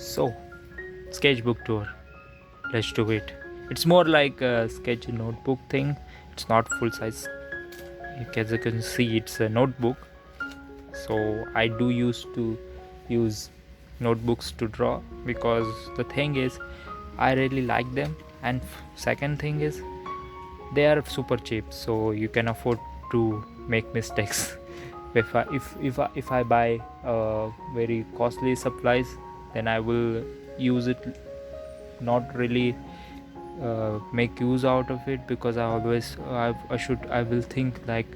So, sketchbook tour. Let's do it. It's more like a sketch notebook thing. It's not full size. As you can see, it's a notebook. So I do used to use notebooks to draw because the thing is, I really like them. And second thing is, they are super cheap, so you can afford to make mistakes. If I buy very costly supplies, then I will use it, not really make use out of it, because I will think like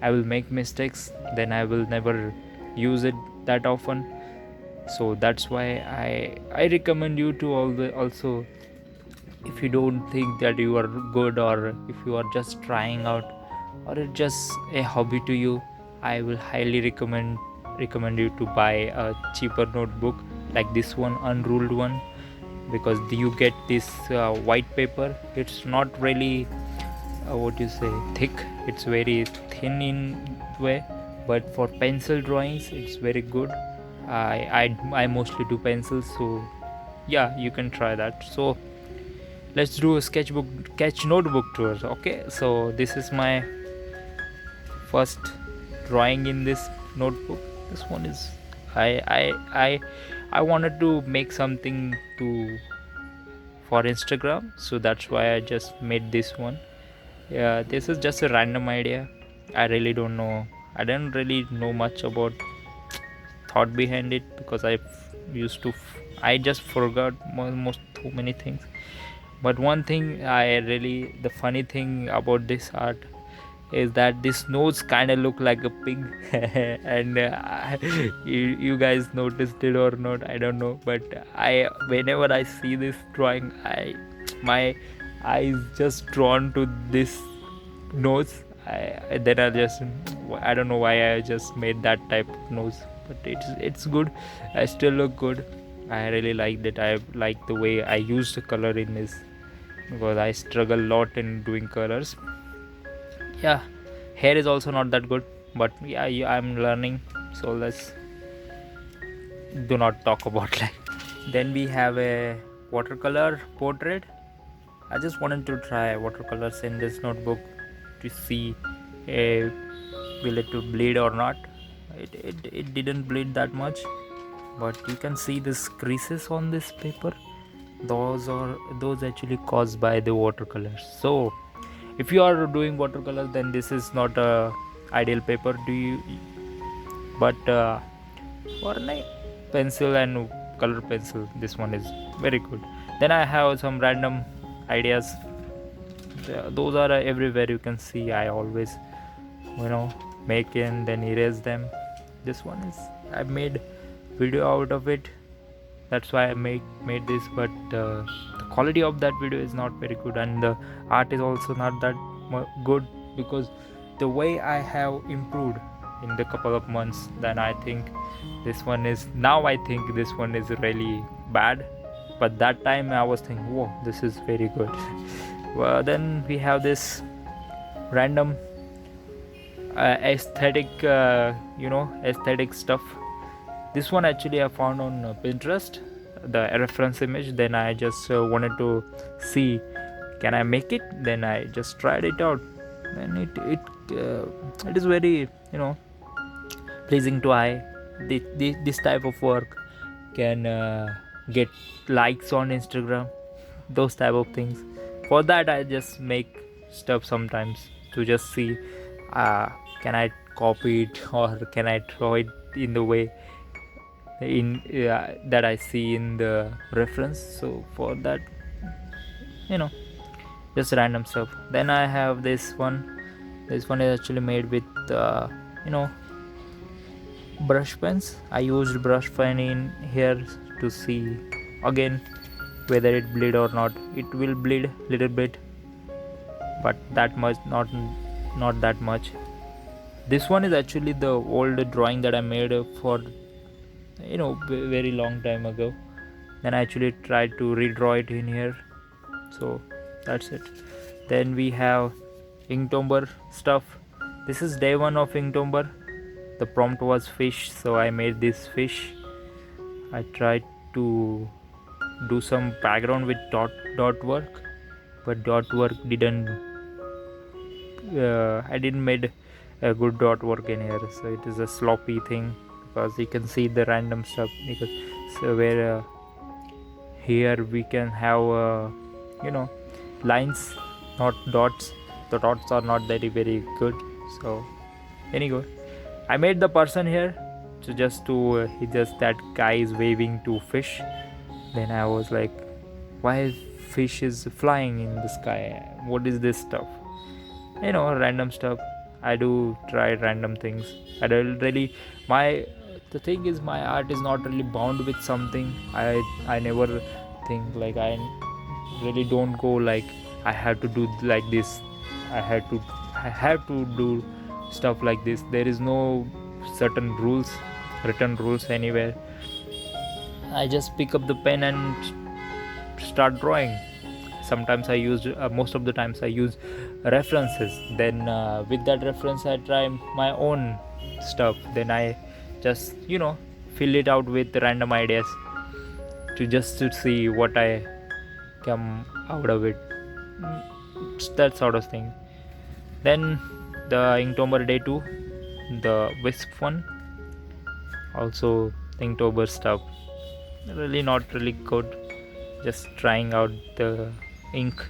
I will make mistakes, then I will never use it that often. So that's why I recommend you to also, if you don't think that you are good, or if you are just trying out, or it's just a hobby to you, I will highly recommend you to buy a cheaper notebook like this one, unruled one, because you get this white paper. It's not really what you say thick, it's very thin in way, but for pencil drawings it's very good. I mostly do pencils, so yeah, you can try that. So let's do a sketch notebook tour. Okay, so this is my first drawing in this notebook. This one is, I wanted to make something to for Instagram, so that's why I just made this one. Yeah, this is just a random idea. I don't really know much about thought behind it, because I just forgot most too many things. But one thing the funny thing about this art is that this nose kind of look like a pig. And you guys noticed it or not, I don't know, but I whenever I see this drawing, my eyes just drawn to this nose. Then I don't know why I just made that type of nose, but it's good. I still look good. I really like that. I like the way I used the color in this, because I struggle a lot in doing colors. Yeah, hair is also not that good, but yeah, I'm learning. So let's do not talk about like. Then we have a watercolor portrait. I just wanted to try watercolors in this notebook to see uh, will it to bleed or not. It didn't bleed that much, but you can see this creases on this paper. Those actually caused by the watercolors. So if you are doing watercolors, then this is not a ideal paper do you, but for like pencil and color pencil, this one is very good. Then I have some random ideas. Those are everywhere, you can see. I always make and then erase them. This one is, I made video out of it, that's why I made this, but the quality of that video is not very good, and the art is also not that good, because the way I have improved in the couple of months, then I think this one is really bad. But that time I was thinking, whoa, this is very good. Well, then we have this random aesthetic stuff. This one actually I found on Pinterest, the reference image. Then I just wanted to see, can I make it? Then I just tried it out, and it is very pleasing to eye. This type of work can get likes on Instagram, those type of things. For that I just make stuff sometimes to just see, can I copy it, or can I draw it in the way that I see in the reference. So for that, just random stuff. Then I have this one. This one is actually made with brush pens. I used brush pen in here to see again whether it bleed or not. It will bleed little bit, but that much, not that much. This one is actually the old drawing that I made for very long time ago. Then I actually tried to redraw it in here. So that's it. Then we have Inktober stuff. This is day one of Inktober. The prompt was fish, so I made this fish. I tried to do some background with dot work, but dot work didn't I didn't made a good dot work in here, so it is a sloppy thing because you can see the random stuff. Because so where here we can have lines, not dots. The dots are not very good. So anyway, I made the person here. So just that guy is waving to fish. Then I was like, why fish is flying in the sky? What is this stuff? Random stuff. I do try random things. I don't really the thing is, my art is not really bound with something. I never think like, I really don't go like I have to do like this. I have to do stuff like this. There is no certain written rules anywhere. I just pick up the pen and start drawing. Sometimes I use most of the times I use references. Then with that reference I try my own stuff. Then I just fill it out with random ideas to see what I come out of it. That sort of thing. Then the Inktober Day 2, the Wisp one, also Inktober stuff. Really not really good. Just trying out the ink,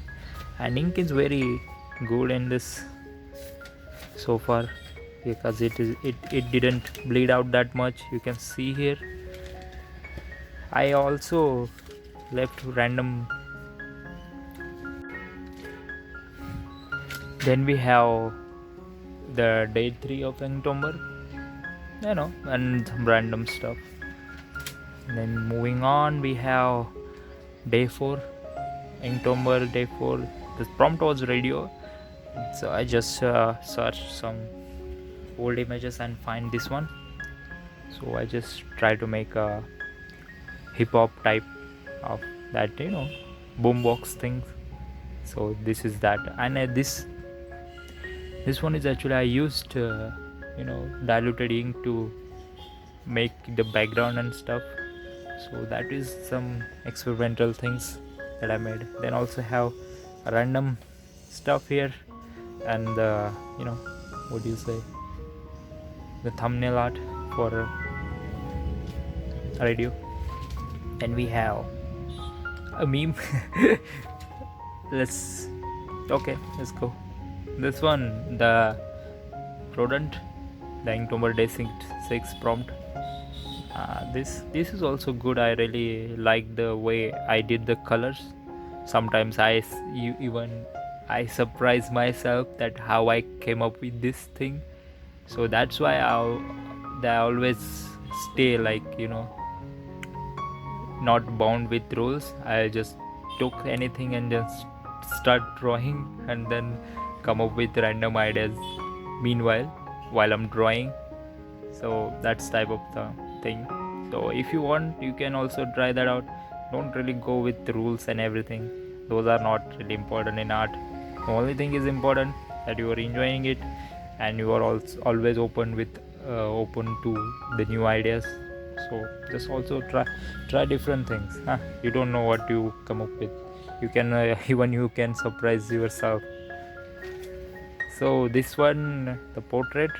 and ink is very good in this so far because it didn't bleed out that much. You can see here. I also left random. Then we have the day 3 of Inktober, and some random stuff. Then moving on, we have day 4, Inktober day 4. The prompt was radio, so I just searched some old images and find this one. So I just try to make a hip hop type of that, boombox thing. So this is that, and this one is actually I used diluted ink to make the background and stuff. So that is some experimental things that I made. Then also have random stuff here, and what do you say, the thumbnail art for radio. Then we have a meme. let's go. This one, the Rodent, the Inktober Day 6 prompt. This is also good. I really like the way I did the colors. Sometimes I surprise myself that how I came up with this thing. So that's why I always stay like not bound with rules. I just took anything and just start drawing, and then come up with random ideas meanwhile while I'm drawing. So that's type of the thing. So if you want, you can also try that out. Don't really go with the rules and everything. Those are not really important in art. The only thing is important that you are enjoying it, and you are also always open to the new ideas. So just also try different things. You don't know what you come up with. You can even you can surprise yourself. So this one, the portrait,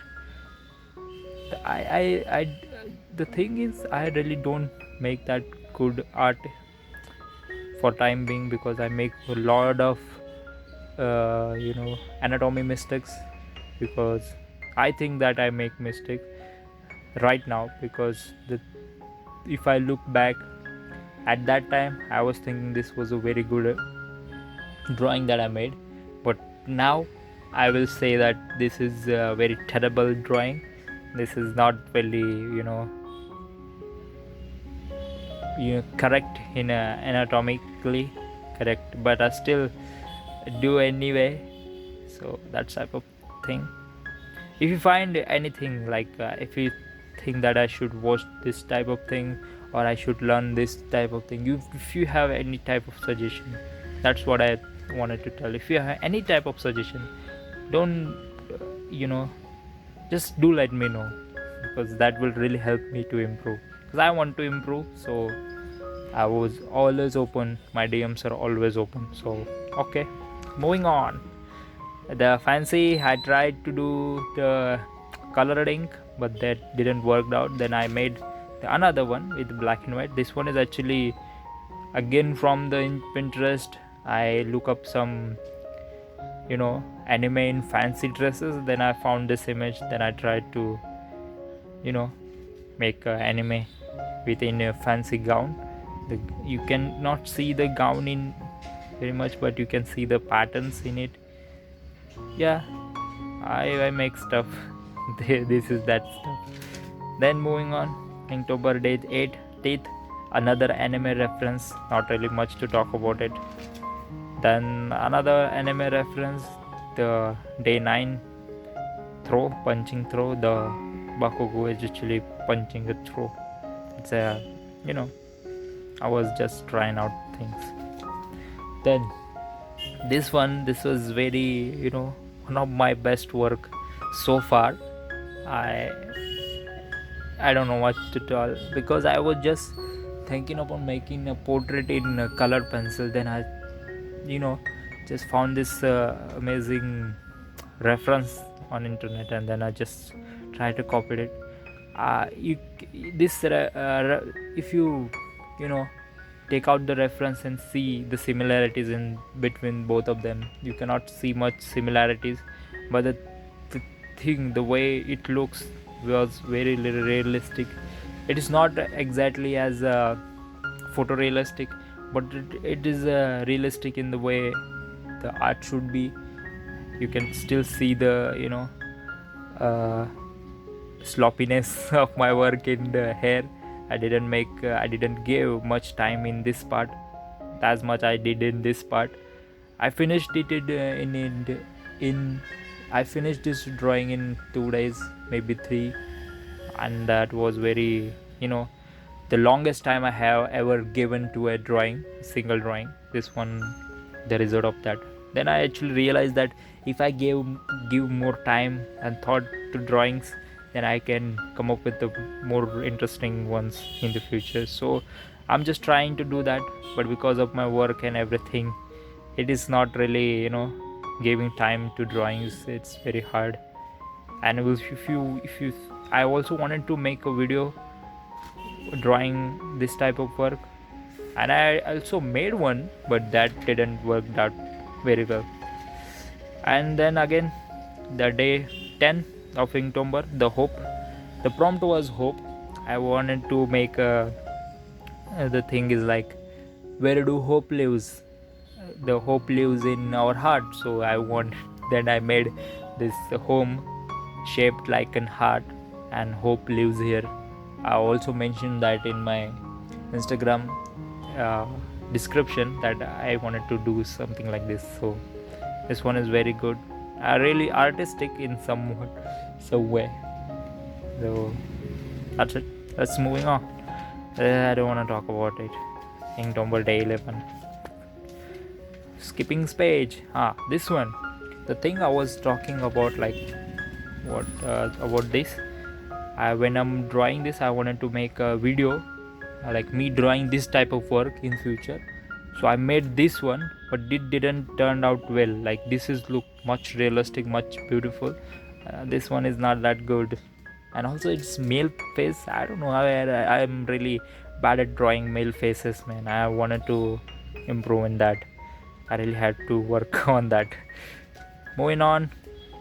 the thing is, I really don't make that good art for time being, because I make a lot of anatomy mistakes, because I think that I make mistakes right now, because if I look back at that time, I was thinking this was a very good drawing that I made, but now I will say that this is a very terrible drawing. This is not really correct in anatomically correct, but I still do anyway. So that type of thing. If you find anything like if you think that I should watch this type of thing, or I should learn this type of thing, if you have any type of suggestion, that's what I wanted to tell. If you have any type of suggestion, don't just do let me know, because that will really help me to improve, because I want to improve. So I was always open. My DMs are always open. So okay, moving on. The fancy, I tried to do the colored ink, but that didn't work out. Then I made another one with black and white. This one is actually again from the Pinterest. I look up some anime in fancy dresses. Then I found this image. Then I tried to make anime within a fancy gown. You can not see the gown in very much, but you can see the patterns in it. Yeah, I make stuff. This is that stuff. Then moving on, Inktober Day 8, another anime reference. Not really much to talk about it. Then another anime reference, the Day 9 punching throw. The Bakugo is actually punching a throw. It's a I was just trying out things. Then this was very one of my best work so far. I don't know what to tell, because I was just thinking about making a portrait in a colored pencil. Then I just found this amazing reference on internet, and then I just tried to copy it. If you take out the reference and see the similarities in between both of them, you cannot see much similarities, but the way it looks was very realistic. It is not exactly as photorealistic, but it is realistic in the way the art should be. You can still see the sloppiness of my work in the hair. I didn't give much time in this part, as much I did in this part. I finished it I finished this drawing in 2 days, maybe 3, and that was very the longest time I have ever given to a single drawing. This one, the result of that. Then I actually realized that if I give more time and thought to drawings, then I can come up with the more interesting ones in the future. So I'm just trying to do that, but because of my work and everything, it is not really giving time to drawings. It's very hard. And if you I also wanted to make a video drawing this type of work, and I also made one, but that didn't work out very well. And then again, the day 10 of Inktober, the prompt was hope. I wanted to make the thing is like, where do hope lives? The hope lives in our heart. So then I made this home shaped like an heart, and hope lives here. I also mentioned that in my Instagram description that I wanted to do something like this. So this one is very good, really artistic in some way. So that's it. Let's moving on. I don't want to talk about it. Inktober Day 11. Skipping page. This one. The thing I was talking about, like what about this. When I'm drawing this, I wanted to make a video like me drawing this type of work in future. So I made this one, but it didn't turn out well. Like this is look much realistic, much beautiful. This one is not that good, and also it's male face. I don't know. I'm really bad at drawing male faces, man. I wanted to improve in that. I really had to work on that. Moving on,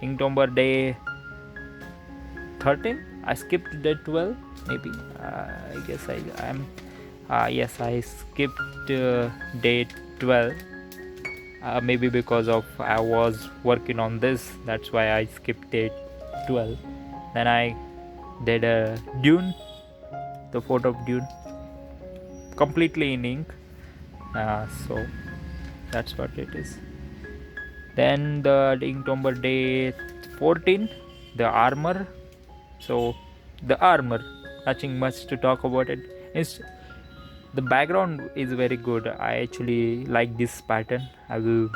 Inktober Day 13. I skipped day 12, maybe. I guess I'm. Yes, I skipped day 12. Maybe because of I was working on this. That's why I skipped day 12. Then I did a Dune, the photo of Dune, completely in ink. So that's what it is. Then the Inktober Day 14, the armor. So the armor, nothing much to talk about it. The background is very good. I actually like this pattern. I will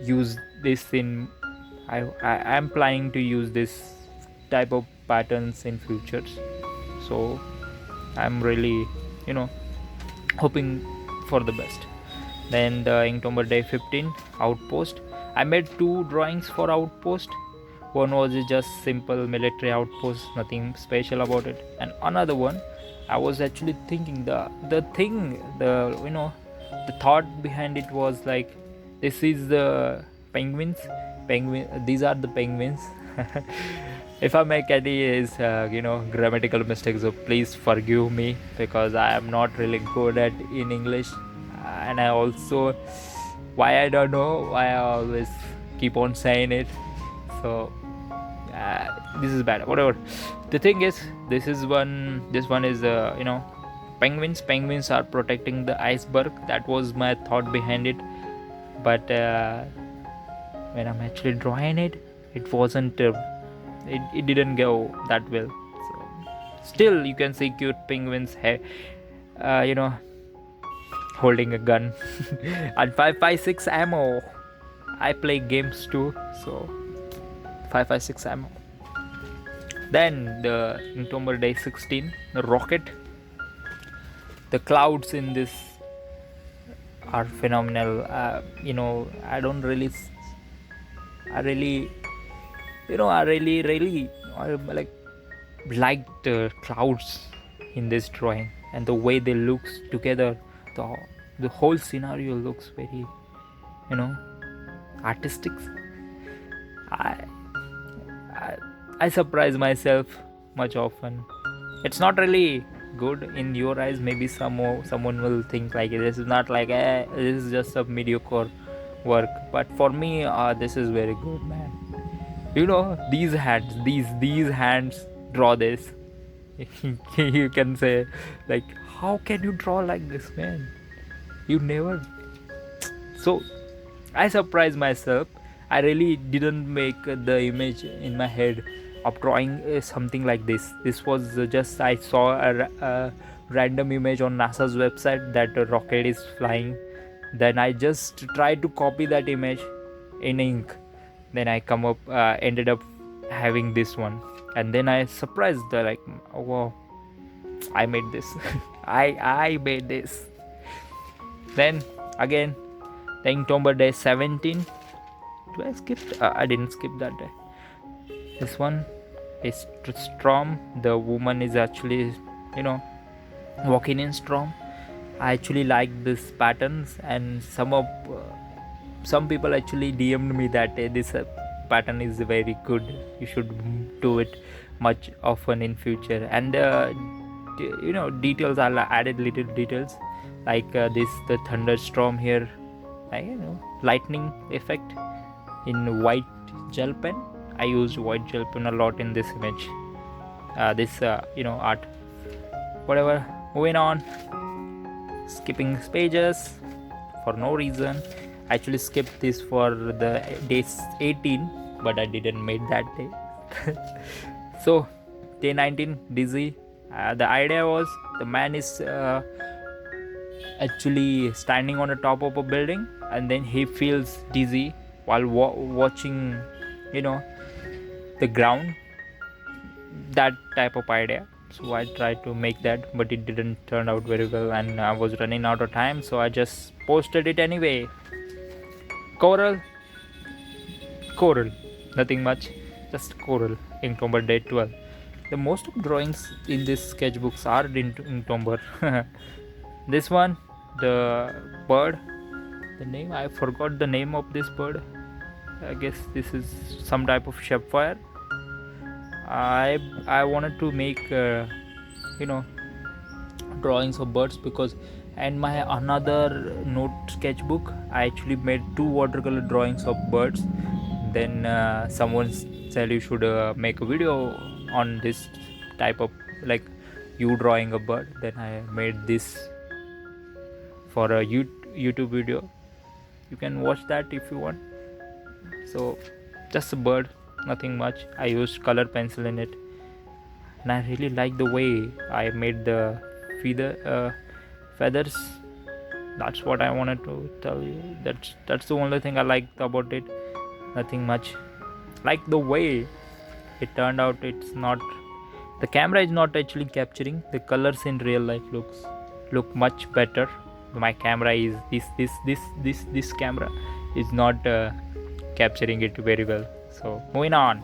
use this in I am planning to use this type of patterns in futures. So I'm really you know, hoping for the best. Then the Inktober Day 15, Outpost. I made two drawings for Outpost. One was just simple military outpost, nothing special about it. And another one, I was actually thinking the thought behind it was like, this is the penguins. These are the penguins. If I make any grammatical mistakes, so please forgive me, because I am not really good at in English, and I also, why I don't know why I always keep on saying it. So this is bad. Whatever. The thing is, this one is penguins. Penguins are protecting the iceberg. That was my thought behind it. But when I'm actually drawing it, it wasn't. It didn't go that well. So still, you can see cute penguins. Holding a gun and 5.56 ammo. I play games too, so 5.56 ammo. Then the Inktober Day 16, the rocket. The clouds in this are phenomenal. I liked the clouds in this drawing, and the way they look together. The whole scenario looks very, artistic. I surprise myself much often. It's not really good in your eyes. Maybe someone will think like this is not like this is just a mediocre work. But for me, this is very good, man. These hands draw this. You can say like, how can you draw like this, man? You never. So I surprised myself. I really didn't make the image in my head of drawing something like this. This was just, I saw a random image on NASA's website that a rocket is flying. Then I just tried to copy that image in ink. Then I ended up having this one. And then I surprised like, oh wow, I made this. I made this. Then again, the Inktober Day 17. Do I skip? I didn't skip that day. This one is storm. The woman is actually, walking in storm. I actually like these patterns, and some people actually DM'd me that this pattern is very good. You should do it much often in future. And details, I added little details like the thunderstorm here, lightning effect in white gel pen. I used white gel pen a lot in this image. Art. Whatever. Moving on. Skipping pages for no reason. I actually skipped this for the day 18, but I didn't make that day. So day 19, dizzy. The idea was the man is actually standing on the top of a building, and then he feels dizzy while watching the ground. That type of idea. So I tried to make that, but it didn't turn out very well, and I was running out of time, so I just posted it anyway. Coral, nothing much, just coral. Inktober Day 12. The most of drawings in this sketchbooks are in Inktober. This one, the bird, the name, I forgot the name of this bird. I guess this is some type of shapefire. I wanted to make drawings of birds, because in my another note sketchbook I actually made 2 watercolor drawings of birds. Then someone said you should make a video on this type of, like, you drawing a bird. Then I made this for a YouTube video. You can watch that if you want. So just a bird, nothing much. I used color pencil in it, and I really like the way I made the feathers. That's what I wanted to tell you. That's the only thing I liked about it. Nothing much. Like the way it turned out. It's not, the camera is not actually capturing the colors in real life looks look much better. My camera is this camera is not capturing it very well. So moving on,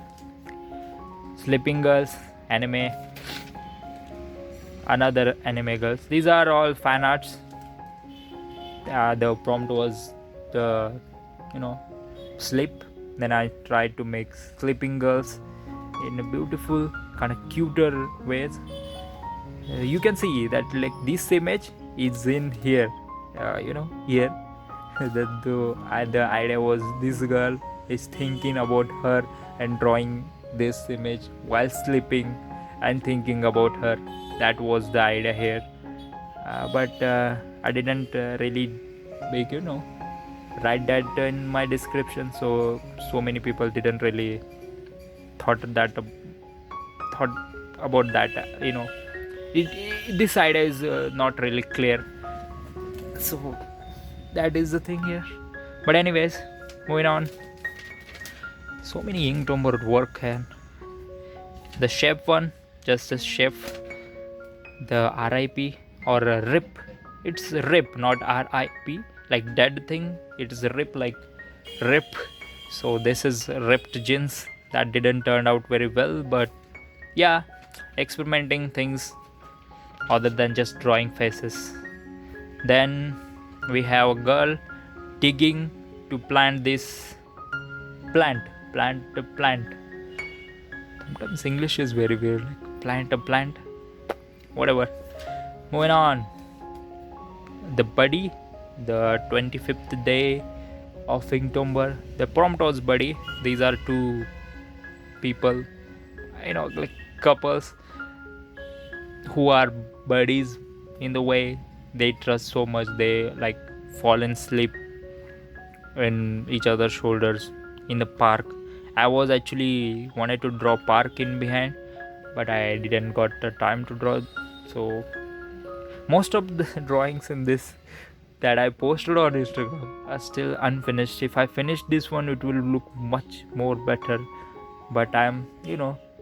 sleeping girls anime, another anime girls. These are all fan arts. The prompt was the sleep. Then I tried to make sleeping girls in a beautiful kind of cuter ways. You can see that like this image is in here, here. The idea was this girl is thinking about her and drawing this image while sleeping and thinking about her. That was the idea here. But I didn't really make write that in my description, so many people didn't really thought about that. This idea is not really clear, so that is the thing here. But anyways, moving on. So many Inktober work, and the chef one, just a chef. The RIP or a RIP, it's RIP, not RIP, like dead thing. It's RIP, like RIP. So this is ripped jeans. That didn't turn out very well, but yeah, experimenting things other than just drawing faces. Then we have a girl digging to plant this plant. Sometimes English is very weird, like plant a plant, whatever. Moving on, the buddy, the 25th day of Inktober. The prompt was buddy. These are two people, like couples who are buddies in the way they trust so much. They like fall and sleep in each other's shoulders in the park. I was actually wanted to draw park in behind, but I didn't got the time to draw. So most of the drawings in this that I posted on Instagram are still unfinished. If I finish this one, it will look much more better. But I'm,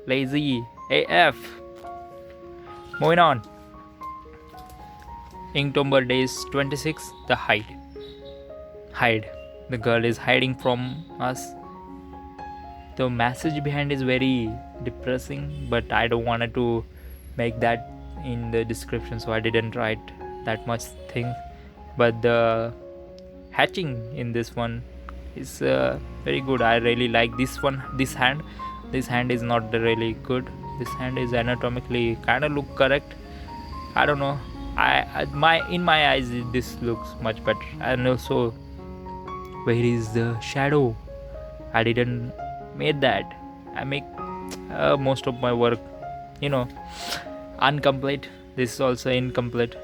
lazy AF. Moving on. Inktober Days 26, the hide. The girl is hiding from us. The message behind is very depressing, but I don't want to make that in the description, so I didn't write that much thing. But the hatching in this one is very good. I really like this one. This hand is not really good. This hand is anatomically kind of look correct. I don't know. In my eyes this looks much better. And also, where is the shadow? I didn't made that. I make most of my work, incomplete. This is also incomplete.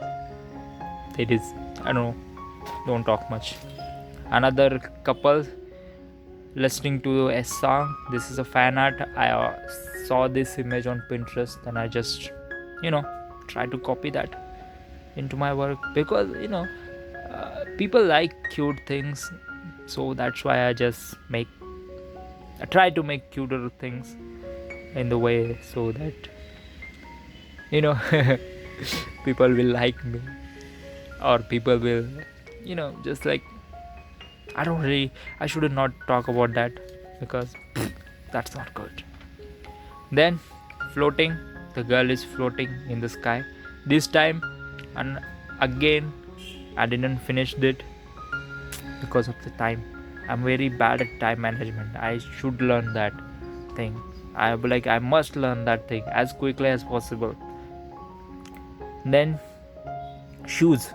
It is, I don't talk much. Another couple listening to a song. This is a fan art. I saw this image on Pinterest and I just try to copy that into my work, because people like cute things, so that's why I try to make cuter things in the way, so that people will like me, or people will just like, I should not talk about that, because that's not good. Then floating, the girl is floating in the sky this time, and again I didn't finish it because of the time. I'm very bad at time management. I should learn that thing. I must learn that thing as quickly as possible. Then shoes.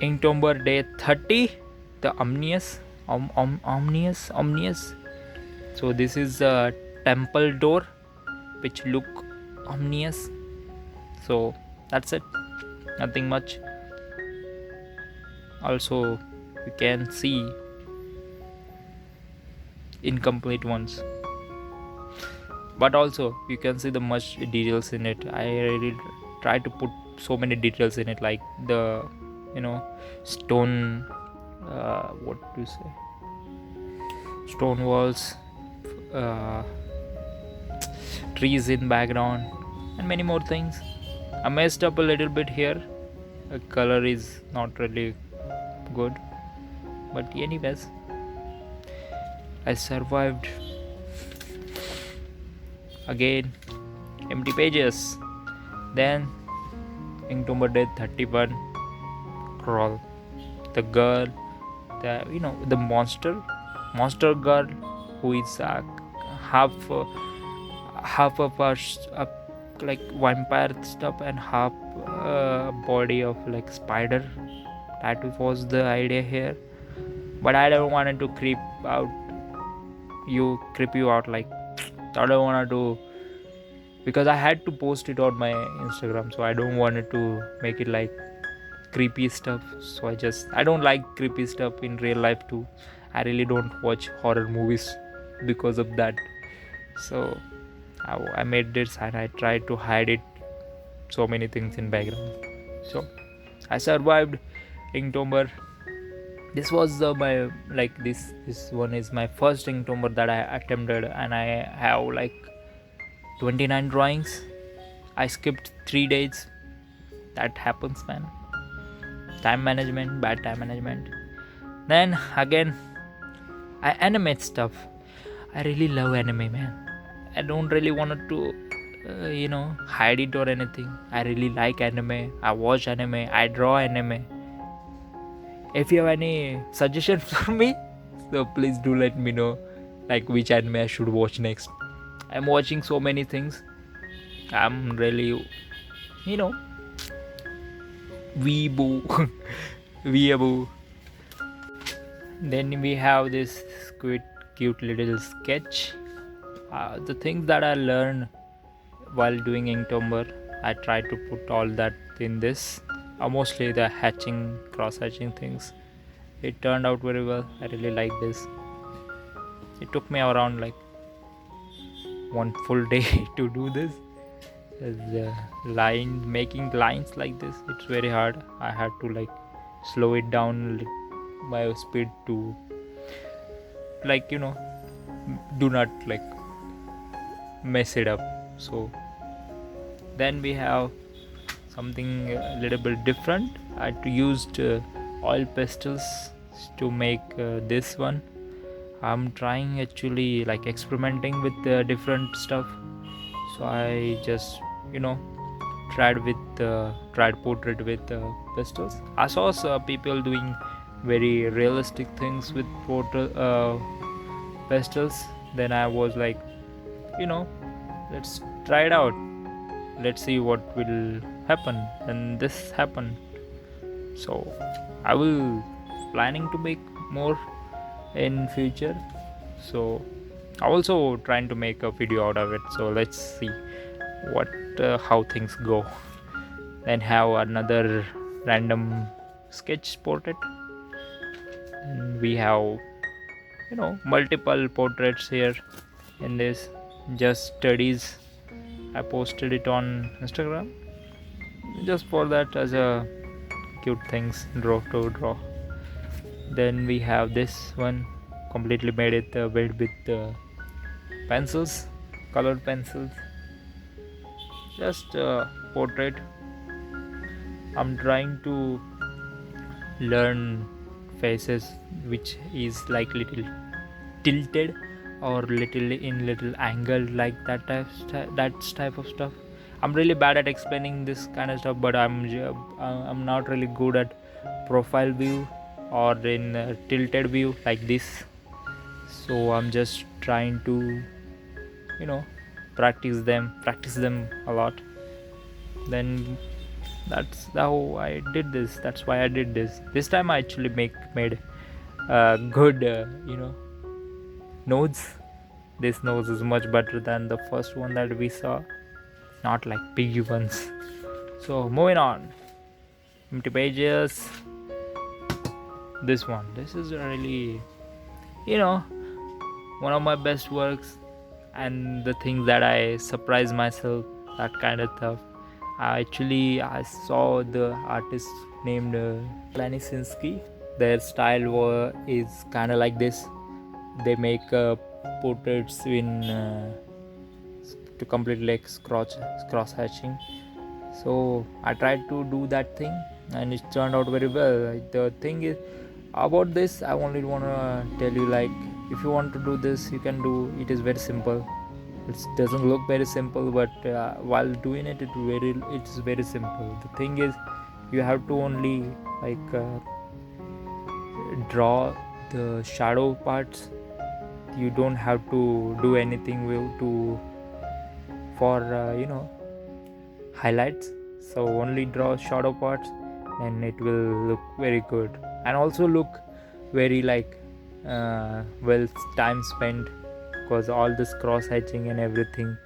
Inktober Day 30, the omnious. So this is a temple door which look ominous. So that's it, nothing much. Also, you can see incomplete ones, but also you can see the much details in it. I really try to put so many details in it, like the stone, what to say, stone walls, uh, trees in background, and many more things. I messed up a little bit here. The color is not really good, but anyways, I survived. Again, empty pages. Then Inktober Day 31 crawl. The girl, the monster girl who is half half of her like vampire stuff and half body of like spider. That was the idea here, but I don't want to creep you out. Like I don't want to, because I had to post it on my Instagram, so I don't want it to make it like creepy stuff. So I don't like creepy stuff in real life too. I really don't watch horror movies because of that. So I made this and I tried to hide it, so many things in background. So I survived Inktober. This was my like this one is my first Inktober that I attempted, and I have like 29 drawings. I skipped 3 days. That happens, man. Time management, bad time management. Then again, I animate stuff. I really love anime, man. I don't really want to hide it or anything. I really like anime. I watch anime. I draw anime. If you have any suggestions for me, so please do let me know, like which anime I should watch next. I'm watching so many things. I'm really, weeboo, weeaboo. Then we have this Squid cute little sketch. The things that I learned while doing Inktober, I tried to put all that in this. Mostly the cross hatching things. It turned out very well. I really like this. It took me around like one full day to do this. Making lines like this, it's very hard. I had to like slow it down by speed to do not like mess it up. So then we have something a little bit different. I used oil pastels to make this one. I'm trying actually like experimenting with different stuff. So I just tried portrait with pastels. I saw people doing very realistic things with pastels. Then I was like, let's try it out. Let's see what will happen. And this happened. So I will planning to make more in future. So I'm also trying to make a video out of it. So let's see how things go. Then have another random sketch portrait, and we have multiple portraits here in this just studies. I posted it on Instagram just for that as a cute things to draw. Then we have this one, completely made it built with pencils, colored pencils. Just a portrait. I'm trying to learn faces which is like little tilted or little angle, like that type of stuff. I'm really bad at explaining this kind of stuff, but I'm not really good at profile view or in tilted view like this. So I'm just trying to practice them a lot. Then that's how I did this. That's why I did this time. I actually made good nodes. This nose is much better than the first one that we saw, not like piggy ones. So moving on, empty pages. This is really one of my best works, and the things that I surprise myself, that kind of stuff. I saw the artist named Planisinski. Their style is kind of like this. They make portraits in to complete like cross hatching. So I tried to do that thing and it turned out very well. The thing is about this, I only want to tell you, like, if you want to do this, you can do it. Is very simple. It doesn't look very simple, but while doing it, it's very simple. The thing is, you have to only like draw the shadow parts. You don't have to do anything to for highlights. So only draw shadow parts and it will look very good, and also look very like well time spent, because all this cross hatching and everything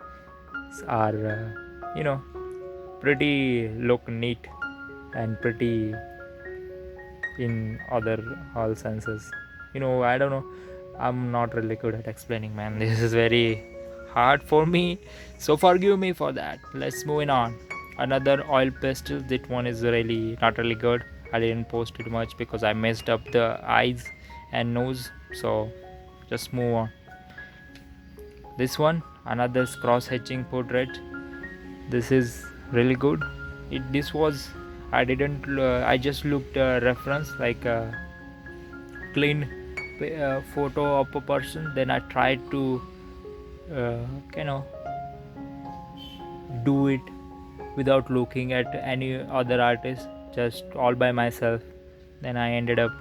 are pretty look neat and pretty in other all senses. I don't know, I'm not really good at explaining, man. This is very hard for me, so forgive me for that. Let's move on. Another oil pastel. That one is really not really good. I didn't post it much because I messed up the eyes and nose, so just move on. This one, another cross hatching portrait. This is really good. This was, I didn't I just looked reference, like a clean photo of a person, then I tried to do it without looking at any other artist, just all by myself. Then I ended up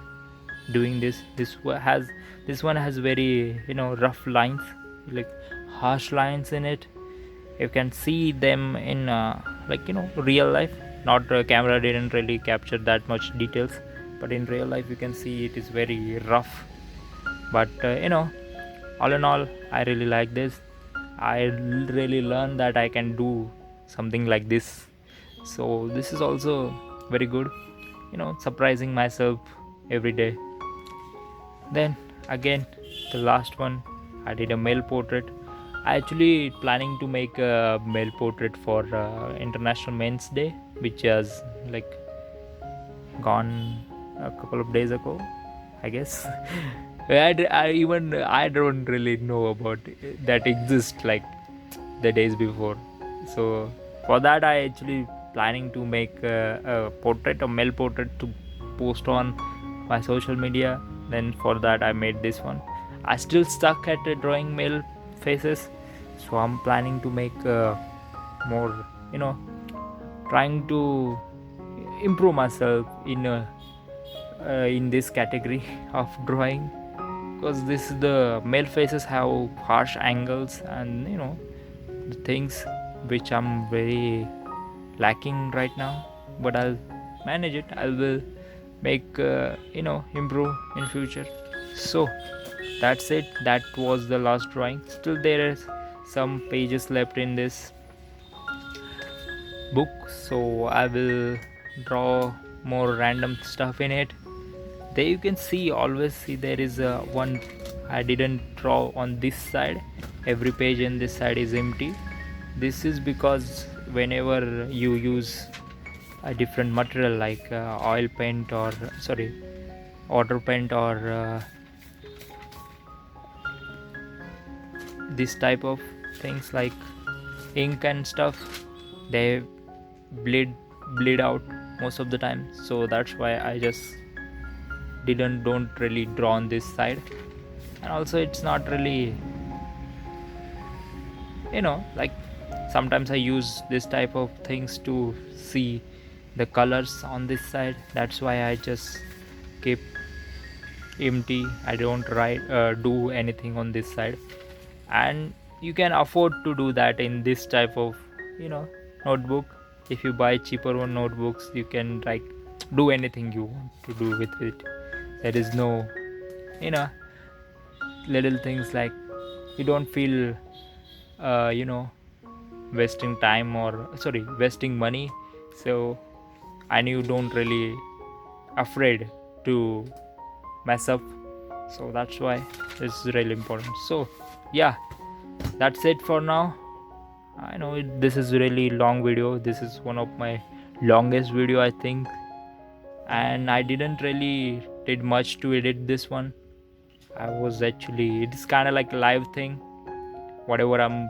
doing this. This one has very rough lines, like harsh lines in it. You can see them in real life. Not camera didn't really capture that much details, but in real life you can see it is very rough. But all in all, I really like this. I really learned that I can do something like this. So this is also very good, surprising myself every day. Then again, the last one, I did a male portrait. I actually planning to make a male portrait for International Men's Day, which has like gone a couple of days ago, I guess. I don't really know about that exists like the days before. So for that, I actually planning to make a portrait, a male portrait, to post on my social media. Then for that, I made this one. I still stuck at drawing male faces, so I'm planning to make more, trying to improve myself in this category of drawing, because the male faces have harsh angles and the things which I'm very lacking right now, but I'll manage it. I will make improve in future. So that's it. That was the last drawing. Still there is some pages left in this book, so I will draw more random stuff in it. There you can always see there is one I didn't draw on this side. Every page in this side is empty. This is because whenever you use a different material like oil paint or water paint or this type of things like ink and stuff, they bleed out most of the time. So that's why I just don't really draw on this side. And also it's not really like sometimes I use this type of things to see the colors on this side. That's why I just keep empty. I don't do anything on this side, and you can afford to do that in this type of notebook. If you buy cheaper one notebooks, you can do anything you want to do with it. There is no little things like you don't feel wasting time or wasting money. So, and you don't really afraid to mess up. So that's why it's really important. So yeah, that's it for now. I know this is really long video. This is one of my longest video, I think, and I didn't really did much to edit this one. It's kind of like a live thing. Whatever I'm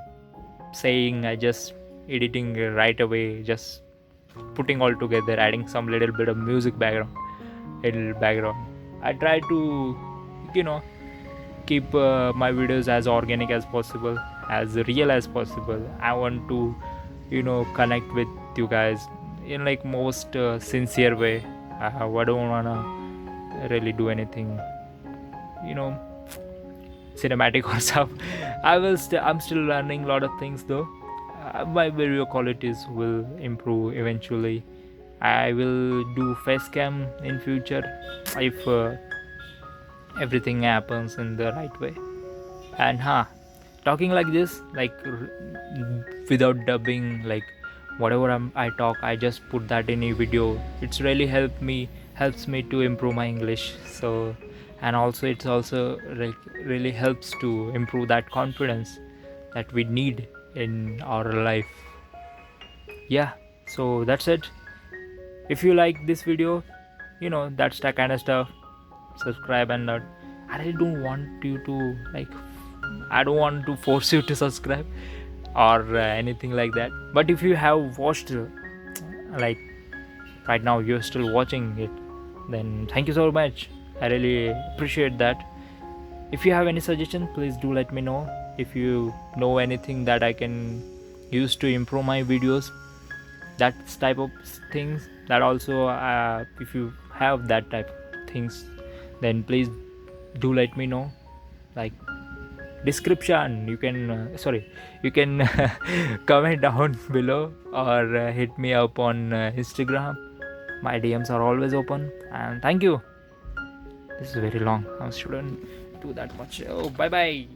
saying, I just editing right away, just putting all together, adding some little bit of music background. I try to, you know, keep my videos as organic as possible, as real as possible. I want to, connect with you guys in like most sincere way. I don't wanna really do anything, you know, cinematic or stuff. I'm still learning a lot of things though. My video qualities will improve eventually. I will do face cam in future if everything happens in the right way. And talking like this, like without dubbing, like whatever I talk, I just put that in a video. It's really helps me to improve my English. So, and also it's also like really helps to improve that confidence that we need in our life. Yeah, so that's it. If you like this video, that's the kind of stuff, subscribe. And I really don't want you to like, I don't want to force you to subscribe or anything like that. But if you have watched like right now, you're still watching it, then thank you so much. I really appreciate that. If you have any suggestion, please do let me know. If you know anything that I can use to improve my videos, that type of things, that also if you have that type of things, then please do let me know. Like description, you can you can comment down below, or hit me up on Instagram. My DMs are always open. And thank you. This is very long, I shouldn't do that much. Oh, bye bye.